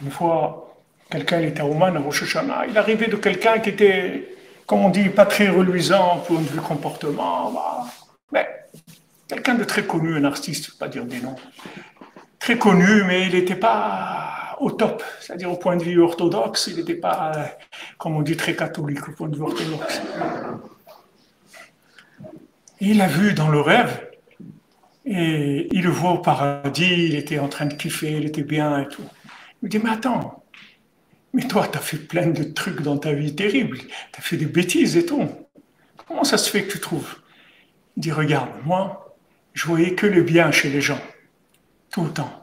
Une fois, quelqu'un il était à Oman, à Rosh Hashanah, il arrivait de quelqu'un qui était, comme on dit, pas très reluisant pour une vue comportement. Voilà. Mais quelqu'un de très connu, un artiste, je ne vais pas dire des noms, très connu, mais il n'était pas au top, c'est-à-dire au point de vue orthodoxe, il n'était pas, comme on dit, très catholique au point de vue orthodoxe. Et il l'a vu dans le rêve, et il le voit au paradis, il était en train de kiffer, il était bien et tout. Il me dit, mais attends, mais toi, tu as fait plein de trucs dans ta vie terribles, tu as fait des bêtises et tout. Comment ça se fait que tu trouves? Il dit, regarde, moi, je voyais que le bien chez les gens, tout le temps.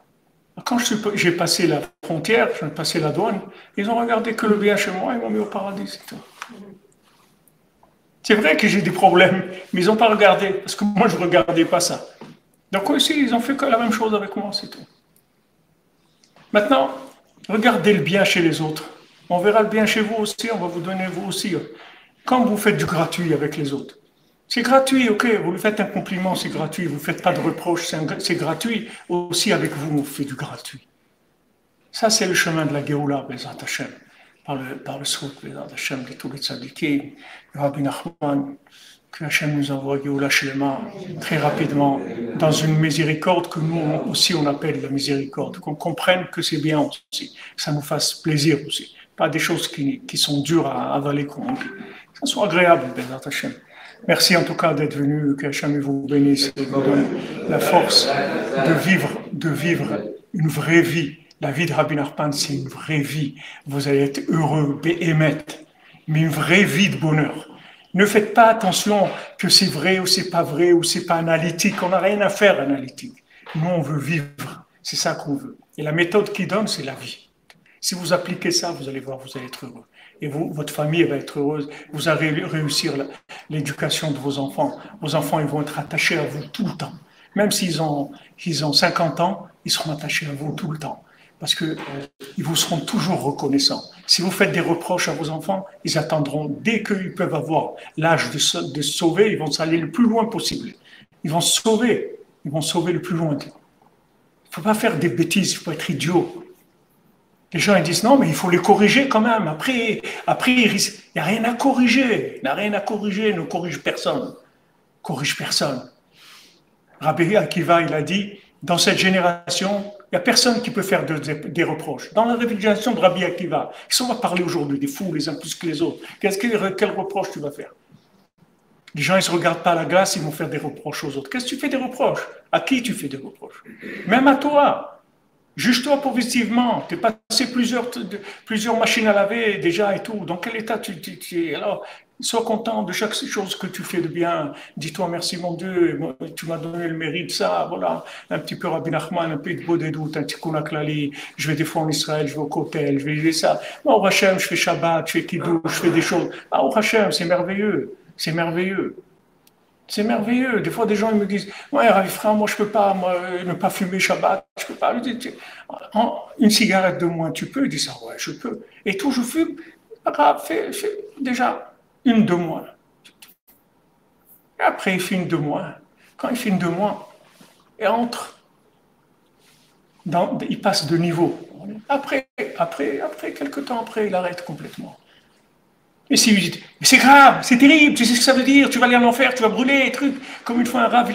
Quand j'ai passé la frontière, j'ai passé la douane, ils ont regardé que le bien chez moi, ils m'ont mis au paradis, c'est tout. C'est vrai que j'ai des problèmes, mais ils n'ont pas regardé, parce que moi, je ne regardais pas ça. Donc aussi, ils ont fait que la même chose avec moi, c'est tout. Maintenant, regardez le bien chez les autres. On verra le bien chez vous aussi, on va vous donner vous aussi. Quand vous faites du gratuit avec les autres, c'est gratuit, ok, vous lui faites un compliment, c'est gratuit, vous ne faites pas de reproches, c'est gratuit. Aussi avec vous, on fait du gratuit. Ça, c'est le chemin de la Géoula, Bezat Hashem, par le souk, Bezat Hashem, de tous les tzadikim, Rabbi Nachman, que Hashem nous envoie Géoula Shlema très rapidement, dans une miséricorde que nous aussi on appelle la miséricorde, qu'on comprenne que c'est bien aussi, que ça nous fasse plaisir aussi, pas des choses qui sont dures à avaler, comme on dit, que ça soit agréable, Bezat Hashem. Merci en tout cas d'être venu, que Hashem vous bénisse et vous donne la force de vivre une vraie vie. La vie de Rabbi Nachman, c'est une vraie vie. Vous allez être heureux, béhémeth, mais une vraie vie de bonheur. Ne faites pas attention que c'est vrai ou c'est pas vrai ou c'est pas analytique. On n'a rien à faire analytique. Nous, on veut vivre. C'est ça qu'on veut. Et la méthode qu'il donne, c'est la vie. Si vous appliquez ça, vous allez voir, vous allez être heureux. Et vous, votre famille va être heureuse. Vous allez réussir l'éducation de vos enfants. Vos enfants, ils vont être attachés à vous tout le temps. Même s'ils ont 50 ans, ils seront attachés à vous tout le temps. Parce qu'ils vous seront toujours reconnaissants. Si vous faites des reproches à vos enfants, ils attendront, dès qu'ils peuvent avoir l'âge de se sauver, ils vont s'aller le plus loin possible. Ils vont se sauver, ils vont sauver le plus loin. Il ne faut pas faire des bêtises, il faut être idiot. Les gens ils disent non, mais il faut les corriger quand même. Après il n'y a rien à corriger. Il n'y a rien à corriger, ne corrige personne. Corrige personne. Rabbi Akiva, il a dit, dans cette génération, il n'y a personne qui peut faire des reproches. Dans la révélation de Rabbi Akiva, qui on va parler aujourd'hui des fous les uns plus que les autres, quel reproche tu vas faire? Les gens, ils ne se regardent pas à la glace, ils vont faire des reproches aux autres. Qu'est-ce que tu fais des reproches? À qui tu fais des reproches? Même à toi. Juge-toi positivement. Tu es passé plusieurs machines à laver déjà et tout. Dans quel état tu es? Alors, sois content de chaque chose que tu fais de bien. Dis-toi merci mon Dieu, tu m'as donné le mérite de ça. Voilà, un petit peu Rabbi Nachman, un peu de Bodédout, un petit Kunaklali. Je vais des fois en Israël, je vais au Kotel, je vais ça. Au Hachem, je fais Shabbat, je fais Kiddush, je fais des choses. Au Hachem, c'est merveilleux. C'est merveilleux. C'est merveilleux. Des fois, des gens ils me disent ouais, Ravi frère, moi, je peux pas ne pas fumer Shabbat. Je peux pas. Une cigarette de moins, tu peux? Il dit ça, ouais, je peux. Et tout, je fume. Pas grave, fais déjà une de moins. Et après, il fait une de moins. Quand il fait une de moins, et il passe de niveau. Après, quelques temps après, il arrête complètement. Et si vous dites, mais c'est grave, c'est terrible, tu sais ce que ça veut dire, tu vas aller en enfer, tu vas brûler, trucs. Comme une fois un rave,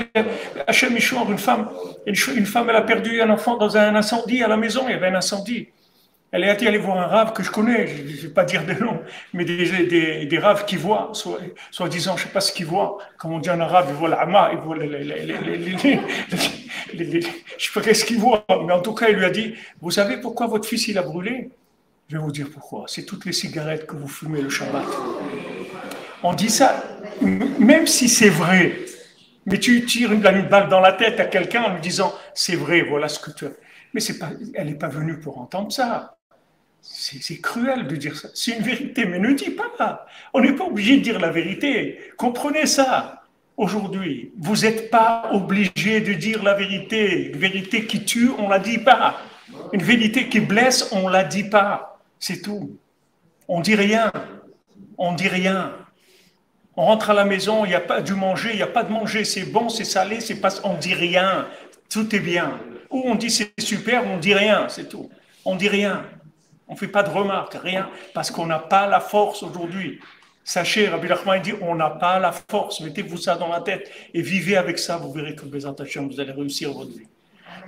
Hachem Ishor, une femme, elle a perdu un enfant dans un incendie à la maison, il y avait un incendie. Elle est allée voir un rave que je connais, je ne vais pas dire des noms, mais des raves qui voient, soi-disant, je ne sais pas ce qu'ils voient, comme on dit en arabe, ils voient l'ama, ils voient je ne sais pas ce qu'ils voient, mais en tout cas, il lui a dit, vous savez pourquoi votre fils il a brûlé? Je vais vous dire pourquoi. C'est toutes les cigarettes que vous fumez le Shabbat. On dit ça, même si c'est vrai, mais tu tires une balle dans la tête à quelqu'un en lui disant c'est vrai, voilà ce que tu as. Mais elle n'est pas venue pour entendre ça. C'est cruel de dire ça. C'est une vérité, mais ne dis pas. On n'est pas obligé de dire la vérité. Comprenez ça. Aujourd'hui, vous n'êtes pas obligé de dire la vérité. Une vérité qui tue, on ne la dit pas. Une vérité qui blesse, on ne la dit pas. C'est tout. On dit rien. On dit rien. On rentre à la maison, il n'y a pas de manger, il n'y a pas de manger, c'est bon, c'est salé, c'est pas, on dit rien. Tout est bien. Ou on dit c'est super, on dit rien, c'est tout. On dit rien. On ne fait pas de remarques, rien, parce qu'on n'a pas la force aujourd'hui. Sachez, Rabbi Nachman dit, on n'a pas la force. Mettez-vous ça dans la tête et vivez avec ça. Vous verrez que vous allez réussir votre vie.